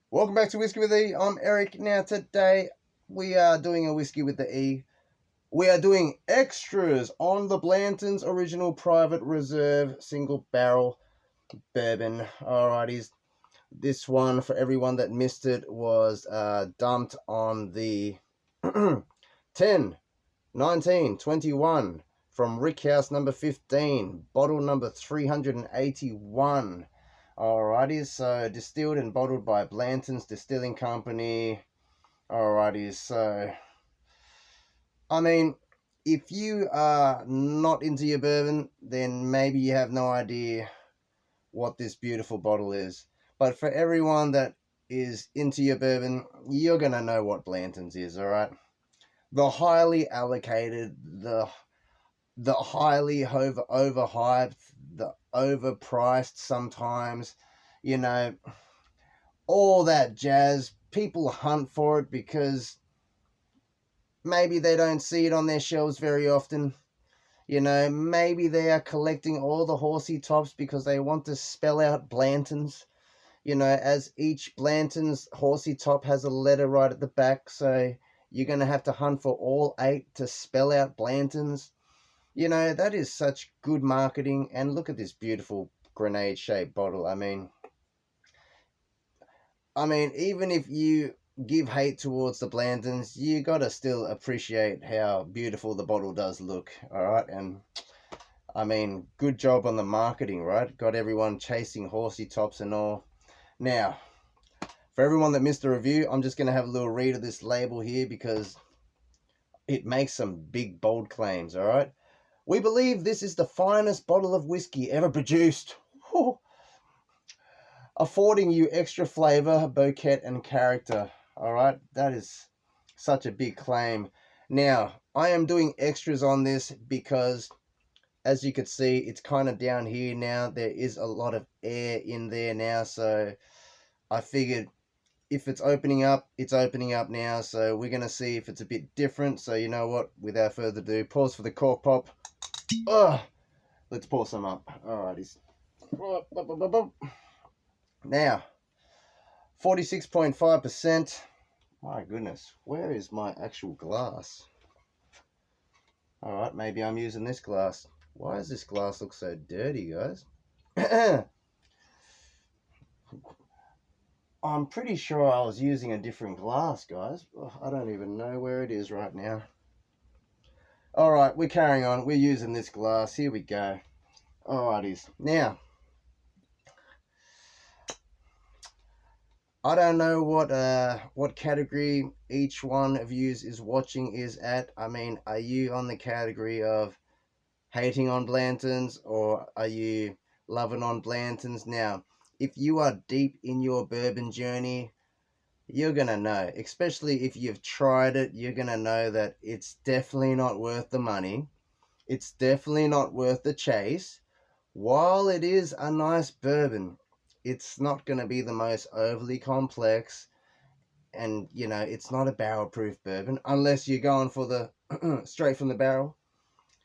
Welcome back to Whiskey with E. I'm Eric. Now today we are doing a Whiskey with the E. We are doing extras on the Blanton's original private reserve single barrel bourbon. Alrighties. This one, for everyone that missed it, was dumped on the 10, 19, 21 from Rickhouse number 15, bottle number 381. Alrighty, so distilled and bottled by Blanton's Distilling Company. Alrighty, so I mean, if you are not into your bourbon, then maybe you have no idea what this beautiful bottle is. But for everyone that is into your bourbon, you're gonna know what Blanton's is, alright? The highly allocated, the highly overhyped, the overpriced sometimes, you know, all that jazz. People hunt for it because maybe they don't see it on their shelves very often. You know, maybe they are collecting all the horsey tops because they want to spell out Blanton's. You know, as each Blanton's horsey top has a letter right at the back, so you're going to have to hunt for all 8 to spell out Blanton's. You know, that is such good marketing. And look at this beautiful grenade-shaped bottle. I mean, even if you give hate towards the Blantons, you gotta still appreciate how beautiful the bottle does look, alright? And, I mean, good job on the marketing, right? Got everyone chasing horsey tops and all. Now, for everyone that missed the review, I'm just gonna have a little read of this label here because it makes some big, bold claims, alright? We believe this is the finest bottle of whiskey ever produced. Affording you extra flavor, bouquet, and character. Alright, that is such a big claim. Now, I am doing extras on this because, as you can see, it's kind of down here now. There is a lot of air in there now, so I figured if it's opening up now. So we're going to see if it's a bit different. So you know what, without further ado, pause for the cork pop. Let's pour some up. Alrighties. Now, 46.5%. My goodness, where is my actual glass? Alright, maybe I'm using this glass. Why does this glass look so dirty, guys? I'm pretty sure I was using a different glass, guys. I don't even know where it is right now. Alright, we're carrying on. We're using this glass. Here we go. Alrighties. Now, I don't know what category each one of you is watching is at. I mean, are you on the category of hating on Blantons, or are you loving on Blantons? Now, if you are deep in your bourbon journey, you're gonna know, especially if you've tried it, you're gonna know that it's definitely not worth the money. It's definitely not worth the chase. While it is a nice bourbon, it's not going to be the most overly complex, and you know, it's not a barrel proof bourbon unless you're going for the straight from the barrel.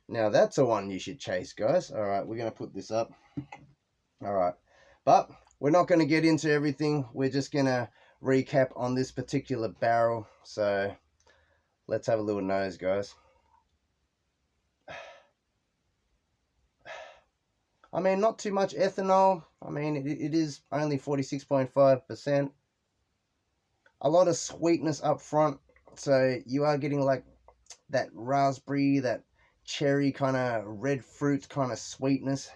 Now that's a one you should chase, guys. All right, we're going to put this up. All right, but we're not going to get into everything. We're just going to recap on this particular barrel. So let's have a little nose, guys. I mean, not too much ethanol. I mean, it is only 46.5%. A lot of sweetness up front. So you are getting like that raspberry, that cherry kind of red fruit kind of sweetness.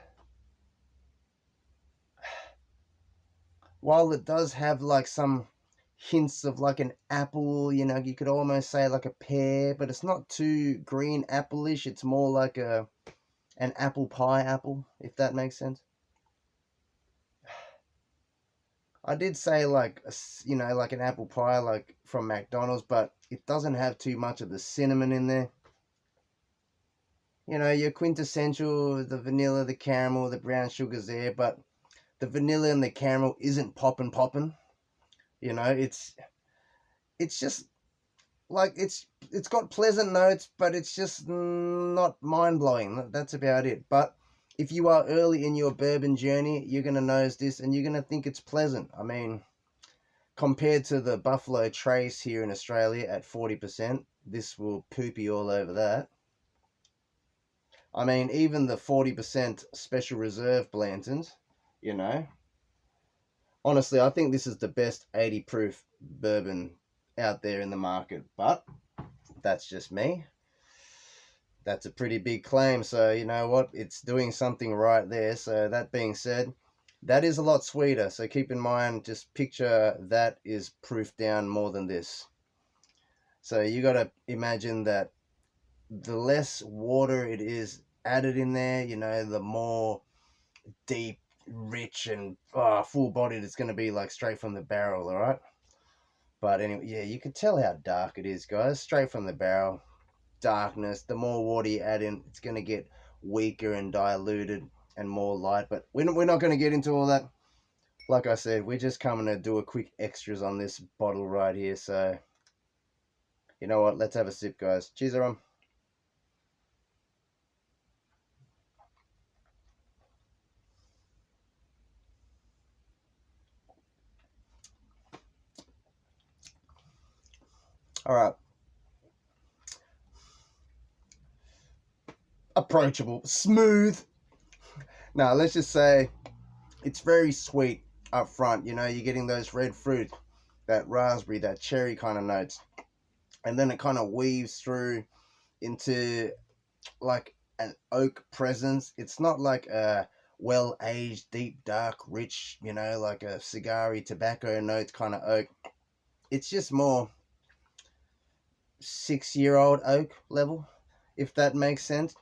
While it does have like some hints of like an apple, you know, you could almost say like a pear, but it's not too green apple-ish. It's more like an apple pie apple, if that makes sense. I did say like, you know, like an apple pie like from McDonald's, but it doesn't have too much of the cinnamon in there. You know, your quintessential, the vanilla, the caramel, the brown sugar's there, but the vanilla and the caramel isn't popping. You know, it's just like it's got pleasant notes, but it's just not mind-blowing. That's about it. But if you are early in your bourbon journey, you're going to nose this and you're going to think it's pleasant. I mean, compared to the Buffalo Trace here in Australia at 40%, this will poopy all over that. I mean, even the 40% Special Reserve Blantons, you know. Honestly, I think this is the best 80 proof bourbon out there in the market, but that's just me. That's a pretty big claim, so you know what? It's doing something right there. So that being said, that is a lot sweeter. So keep in mind, just picture that is proof down more than this. So you got to imagine that the less water it is added in there, you know, the more deep, rich, and full bodied it's going to be, like straight from the barrel, all right? But anyway, yeah, you can tell how dark it is, guys. Straight from the barrel, darkness. The more water you add in, it's going to get weaker and diluted and more light. But we're not going to get into all that. Like I said, we're just coming to do a quick extras on this bottle right here. So, you know what? Let's have a sip, guys. Cheers, everyone. All right. Approachable, smooth. Now, let's just say it's very sweet up front. You know, you're getting those red fruit, that raspberry, that cherry kind of notes. And then it kind of weaves through into like an oak presence. It's not like a well-aged, deep, dark, rich, you know, like a cigary tobacco notes kind of oak. It's just more 6-year-old oak level, if that makes sense.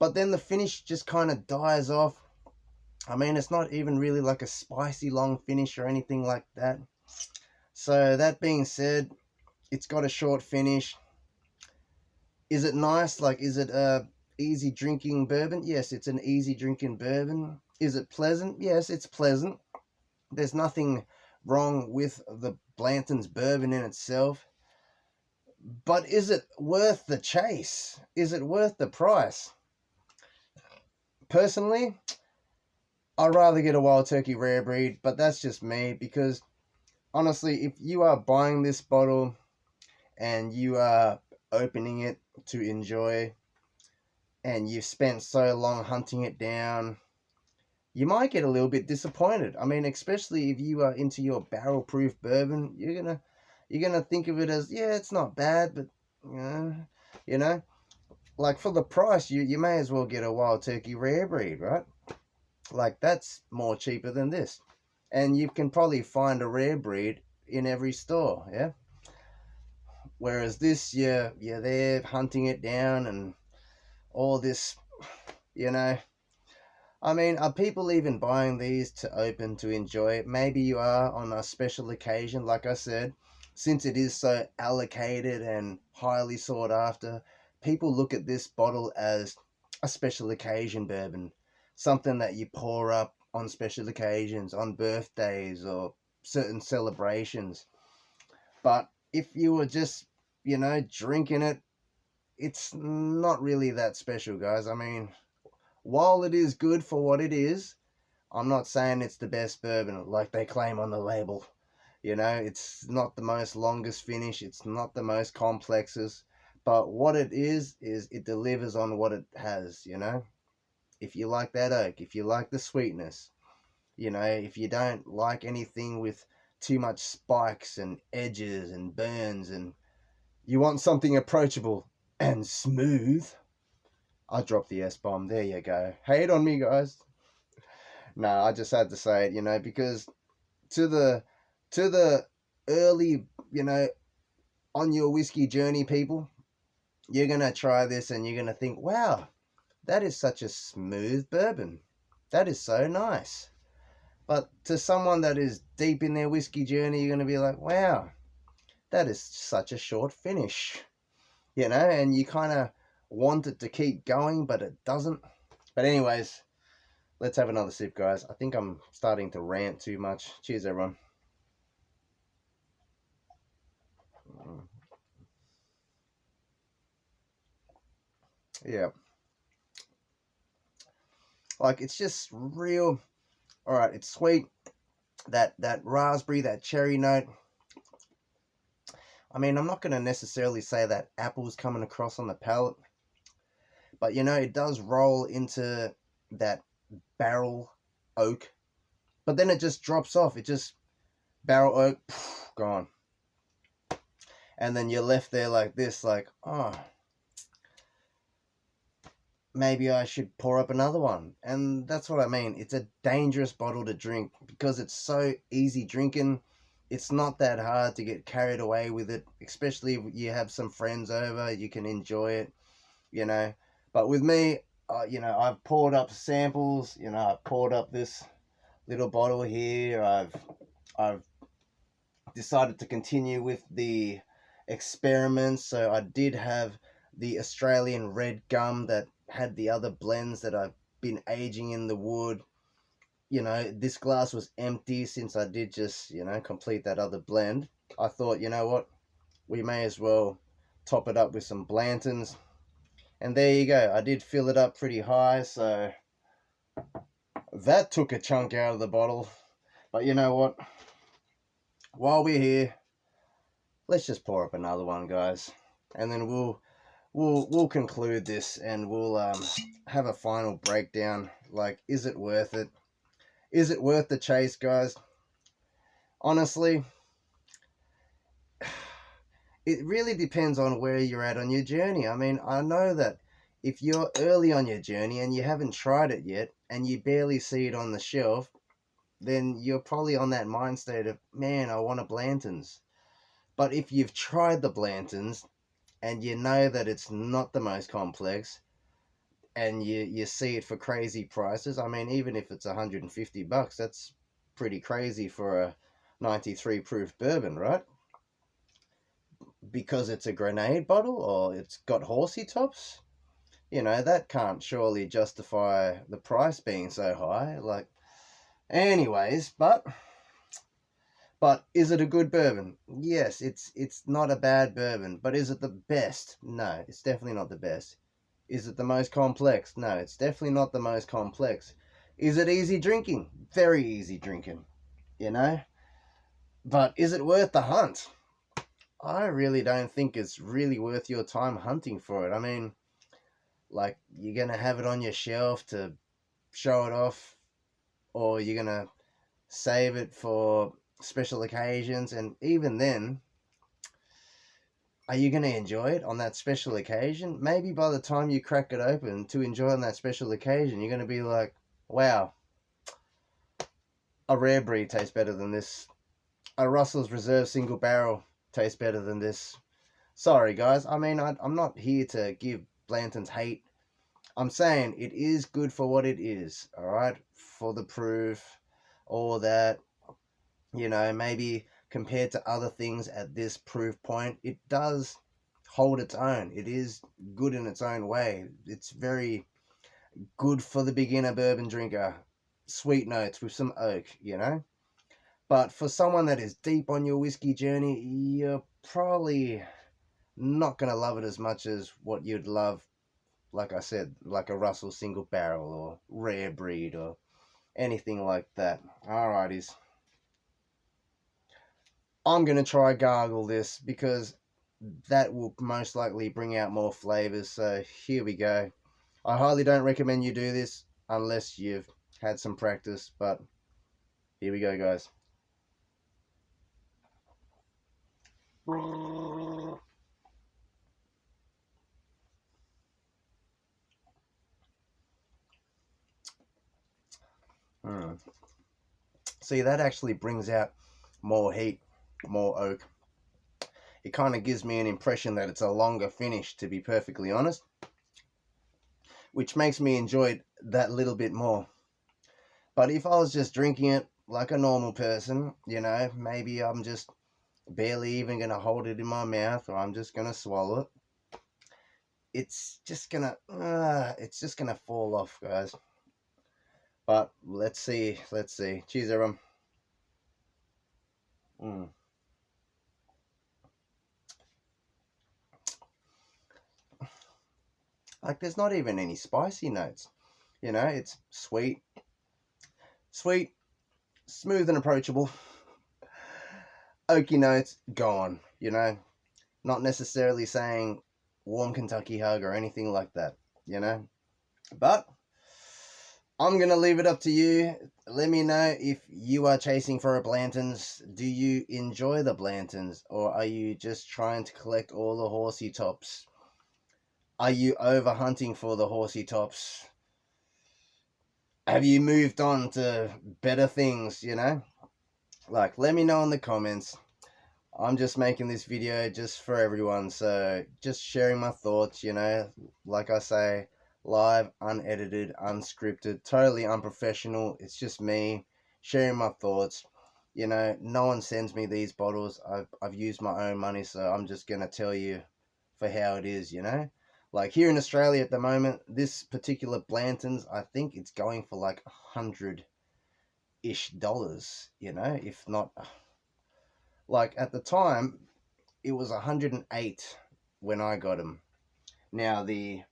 But then the finish just kind of dies off. I mean, it's not even really like a spicy long finish or anything like that. So that being said, it's got a short finish. Is it nice? Like, is it a easy drinking bourbon? Yes, it's an easy drinking bourbon. Is it pleasant? Yes, it's pleasant. There's nothing wrong with the Blanton's bourbon in itself. But is it worth the chase? Is it worth the price? Personally, I'd rather get a Wild Turkey Rare Breed, but that's just me, because honestly, if you are buying this bottle and you are opening it to enjoy, and you've spent so long hunting it down, you might get a little bit disappointed. I mean, especially if you are into your barrel proof bourbon, you're gonna think of it as, yeah, it's not bad, but you know, like for the price, you may as well get a Wild Turkey Rare Breed, right? Like that's more cheaper than this, and you can probably find a rare breed in every store, yeah. Whereas this, you're there hunting it down and all this, you know. I mean, are people even buying these to open to enjoy? Maybe you are on a special occasion, like I said, since it is so allocated and highly sought after. People look at this bottle as a special occasion bourbon, something that you pour up on special occasions, on birthdays or certain celebrations. But if you were just, drinking it, it's not really that special, guys. I mean, while it is good for what it is, I'm not saying it's the best bourbon like they claim on the label. It's not the most longest finish, it's not the most complexes, but what it is it delivers on what it has. If you like that oak, if you like the sweetness, if you don't like anything with too much spikes and edges and burns, and you want something approachable and smooth, I dropped the S-bomb. There you go. Hate on me, guys. No, I just had to say it, because to the early, on your whiskey journey people, you're going to try this and you're going to think, wow, that is such a smooth bourbon. That is so nice. But to someone that is deep in their whiskey journey, you're going to be like, wow, that is such a short finish. And you kind of want it to keep going, but it doesn't. But anyways, let's have another sip, guys. I think I'm starting to rant too much. Cheers, everyone. Yeah. Like, it's just real. All right, it's sweet. That raspberry, that cherry note. I mean, I'm not going to necessarily say that apple's coming across on the palate, but you know, it does roll into that barrel oak, but then it just drops off. It just barrel oak, gone. And then you're left there like this, like, oh, maybe I should pour up another one. And that's what I mean. It's a dangerous bottle to drink because it's so easy drinking. It's not that hard to get carried away with it, especially if you have some friends over, you can enjoy it, you know. But with me, you know, I've poured up samples, you know, I've poured up this little bottle here. I've decided to continue with the experiments. So I did have the Australian red gum that had the other blends that I've been aging in the wood. You know, this glass was empty since I did just, you know, complete that other blend. I thought, you know what, we may as well top it up with some Blantons. And there you go. I did fill it up pretty high, so that took a chunk out of the bottle. But you know what? While we're here, let's just pour up another one, guys, and then we'll conclude this, and we'll have a final breakdown. Like, is it worth it? Is it worth the chase, guys? Honestly, it really depends on where you're at on your journey. I mean, I know that if you're early on your journey and you haven't tried it yet, and you barely see it on the shelf, then you're probably on that mind state of, man, I want a Blanton's. But if you've tried the Blantons and you know that it's not the most complex, and you see it for crazy prices, I mean, even if it's $150, that's pretty crazy for a 93 proof bourbon, right? Because it's a grenade bottle or it's got horsey tops, you know, that can't surely justify the price being so high. Like, anyways, but is it a good bourbon? Yes, it's not a bad bourbon, but is it the best? No, it's definitely not the best. Is it the most complex? No, it's definitely not the most complex. Is it easy drinking? Very easy drinking, you know? But is it worth the hunt? I really don't think it's really worth your time hunting for it. I mean, like, you're going to have it on your shelf to show it off, or you're going to save it for special occasions, and even then, are you going to enjoy it on that special occasion? Maybe by the time you crack it open to enjoy on that special occasion, you're going to be like, wow, a rare breed tastes better than this. A Russell's Reserve single barrel tastes better than this. Sorry, guys. I mean, I'm not here to give Blanton's hate. I'm saying it is good for what it is, all right? For the proof, all that. You know, maybe compared to other things at this proof point, it does hold its own. It is good in its own way. It's very good for the beginner bourbon drinker. Sweet notes with some oak, you know? But for someone that is deep on your whiskey journey, you're probably not going to love it as much as what you'd love, like I said, like a Russell single barrel or rare breed or anything like that. Alrighties. I'm going to try gargle this because that will most likely bring out more flavors. So here we go. I highly don't recommend you do this unless you've had some practice, but here we go, guys. See, that actually brings out more heat, more oak. It kind of gives me an impression that it's a longer finish, to be perfectly honest, which makes me enjoy it that little bit more. But if I was just drinking it like a normal person, you know, maybe I'm just barely even going to hold it in my mouth, or I'm just going to swallow it. It's just going to fall off, guys. But let's see. Cheers, everyone. Like, there's not even any spicy notes. You know, it's sweet, smooth and approachable. Oaky notes, gone, you know. Not necessarily saying warm Kentucky hug or anything like that, you know. But I'm going to leave it up to you. Let me know if you are chasing for a Blanton's. Do you enjoy the Blantons, or are you just trying to collect all the horsey tops? Are you over hunting for the horsey tops? Have you moved on to better things, you know? Like, let me know in the comments. I'm just making this video just for everyone, so just sharing my thoughts, you know, like I say, live, unedited, unscripted, totally unprofessional. It's just me sharing my thoughts. You know, no one sends me these bottles. I've used my own money, so I'm just gonna tell you for how it is, you know. Like here in Australia at the moment, this particular Blanton's, I think it's going for like $100-ish, you know, if not, like at the time it was 108 when I got them. Now the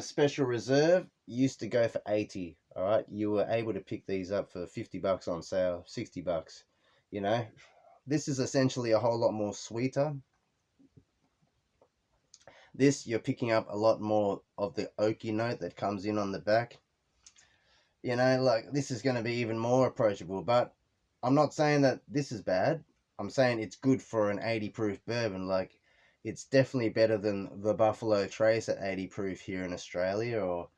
special reserve used to go for 80. All right, you were able to pick these up for $50 on sale, $60. You know, this is essentially a whole lot more sweeter. This you're picking up a lot more of the oaky note that comes in on the back. You know, like this is going to be even more approachable. But I'm not saying that this is bad. I'm saying it's good for an 80 proof bourbon. Like it's definitely better than the Buffalo Trace at 80 proof here in Australia, or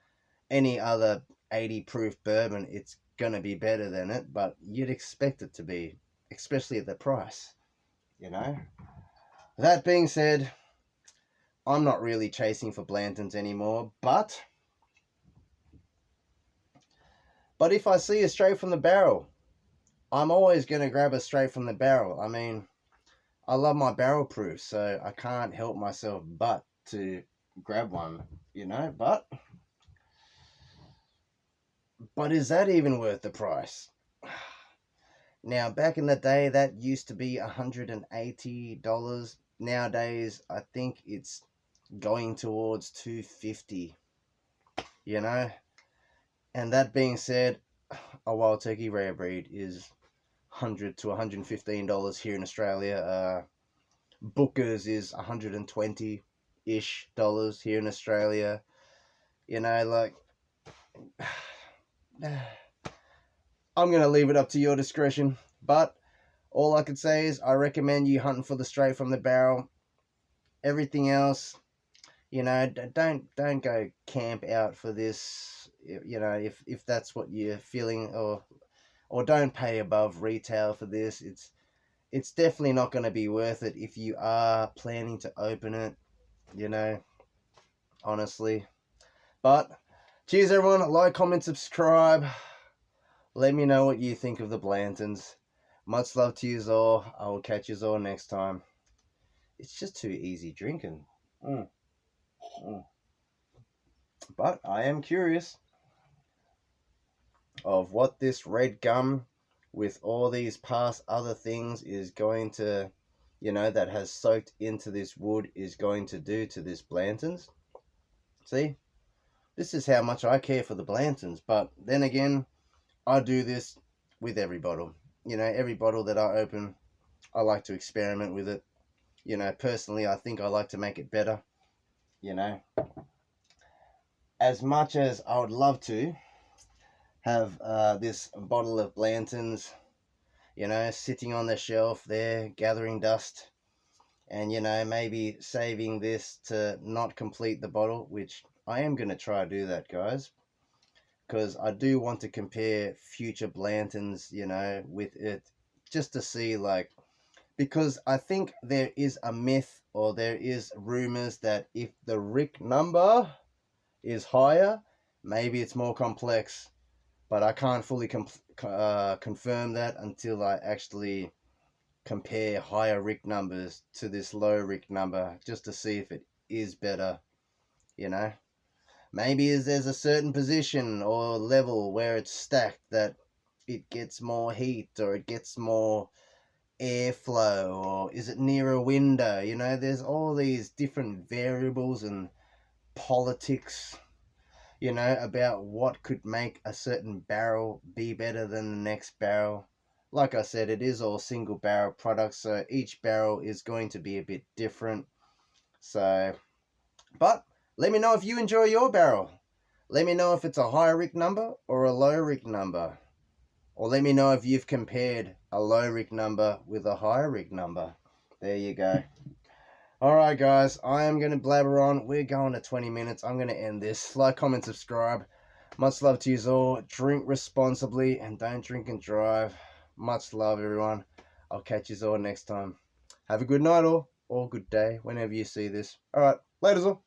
any other 80 proof bourbon. It's going to be better than it, but you'd expect it to be, especially at the price, you know. That being said, I'm not really chasing for Blantons anymore, but if I see a straight from the barrel, I'm always going to grab a straight from the barrel. I mean, I love my barrel proof, so I can't help myself but to grab one, you know. But is that even worth the price? Now, back in the day, that used to be $180. Nowadays, I think it's going towards $250, you know. And that being said, a wild turkey rare breed is $100 to $115 here in Australia. Booker's is $120-ish here in Australia. You know, like, I'm going to leave it up to your discretion. But all I could say is I recommend you hunting for the straight from the barrel. Everything else, you know, don't go camp out for this. You know, if that's what you're feeling, or don't pay above retail for this. It's definitely not going to be worth it if you are planning to open it, you know, honestly. But cheers, everyone. Like, comment, subscribe. Let me know what you think of the Blantons. Much love to you all. I will catch you all next time. It's just too easy drinking. But I am curious of what this red gum with all these past other things is going to, you know, that has soaked into this wood is going to do to this Blanton's. See, this is how much I care for the Blantons. But then again, I do this with every bottle. You know, every bottle that I open, I like to experiment with it. You know, personally, I think I like to make it better. You know, as much as I would love to have this bottle of Blanton's, you know, sitting on the shelf there, gathering dust, and, you know, maybe saving this to not complete the bottle, which I am going to try to do that, guys, because I do want to compare future Blantons, you know, with it, just to see, like, because I think there is a myth, or there is rumors that if the Rick number is higher, maybe it's more complex, but I can't fully confirm that until I actually compare higher Rick numbers to this low Rick number, just to see if it is better, you know. Maybe there's a certain position or level where it's stacked that it gets more heat, or it gets more airflow, or is it near a window? You know, there's all these different variables and politics, you know, about what could make a certain barrel be better than the next barrel. Like I said, it is all single barrel products, so each barrel is going to be a bit different. So, but let me know if you enjoy your barrel. Let me know if it's a high rick number or a low rick number. Or let me know if you've compared a low rick number with a high rick number. There you go. Alright guys, I am going to blabber on. We're going to 20 minutes. I'm going to end this. Like, comment, subscribe. Much love to you all. Drink responsibly and don't drink and drive. Much love, everyone. I'll catch you all next time. Have a good night or good day whenever you see this. Alright, later all.